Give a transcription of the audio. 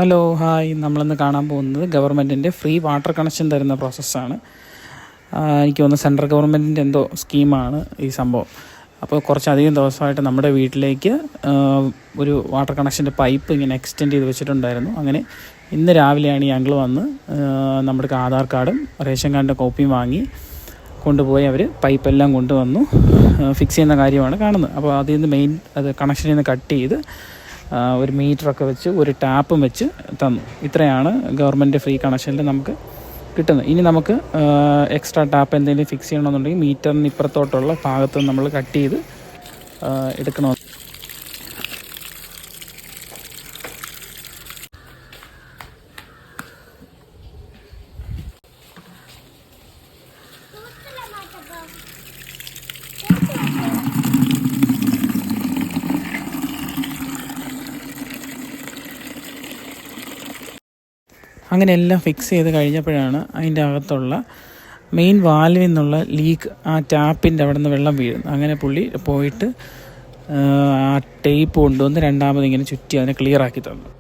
Hello hi, നമ്മളിന്ന് കാണാൻ പോകുന്നത് ഗവൺമെൻറ്റിൻ്റെ ഫ്രീ വാട്ടർ കണക്ഷൻ തരുന്ന പ്രോസസ്സാണ്. എനിക്ക് തോന്നുന്നു സെൻട്രൽ ഗവൺമെൻറ്റിൻ്റെ എന്തോ സ്കീമാണ് ഈ സംഭവം. അപ്പോൾ കുറച്ചധികം ദിവസമായിട്ട് നമ്മുടെ വീട്ടിലേക്ക് ഒരു വാട്ടർ കണക്ഷൻ്റെ പൈപ്പ് ഇങ്ങനെ എക്സ്റ്റെൻഡ് ചെയ്ത് വെച്ചിട്ടുണ്ടായിരുന്നു. അങ്ങനെ ഇന്ന് രാവിലെയാണ് ഈ അങ്കിൾ വന്ന് നമ്മുടെ ആധാർ കാർഡും റേഷൻ കാർഡിൻ്റെ കോപ്പിയും വാങ്ങി കൊണ്ടുപോയി അവർ പൈപ്പെല്ലാം കൊണ്ടുവന്നു ഫിക്സ് ചെയ്യുന്ന കാര്യമാണ് കാണുന്നത്. അപ്പോൾ അതിൽ നിന്ന് അത് കണക്ഷനിൽ നിന്ന് കട്ട് ചെയ്ത് ഒരു മീറ്ററൊക്കെ വെച്ച് ഒരു ടാപ്പും വെച്ച് തന്നു. ഇത്രയാണ് ഗവൺമെൻറ് ഫ്രീ കണക്ഷനിൽ നമുക്ക് കിട്ടുന്നത്. ഇനി നമുക്ക് എക്സ്ട്രാ ടാപ്പ് എന്തെങ്കിലും ഫിക്സ് ചെയ്യണമെന്നുണ്ടെങ്കിൽ മീറ്ററിന് ഇപ്പുറത്തോട്ടുള്ള ഭാഗത്ത് നമ്മൾ കട്ട് ചെയ്ത് എടുക്കണം. അങ്ങനെ എല്ലാം ഫിക്സ് ചെയ്ത് കഴിഞ്ഞപ്പോഴാണ് അതിൻ്റെ അകത്തുള്ള മെയിൻ വാൽവിൽ നിന്നുള്ള ലീക്ക് ആ ടാപ്പിൻ്റെ അവിടെ നിന്ന് വെള്ളം വീഴുന്നു. അങ്ങനെ പുള്ളി പോയിട്ട് ആ ടേപ്പ് കൊണ്ടുവന്ന് രണ്ടാമത് ഇങ്ങനെ ചുറ്റി അതിനെ ക്ലിയർ ആക്കി തന്നു.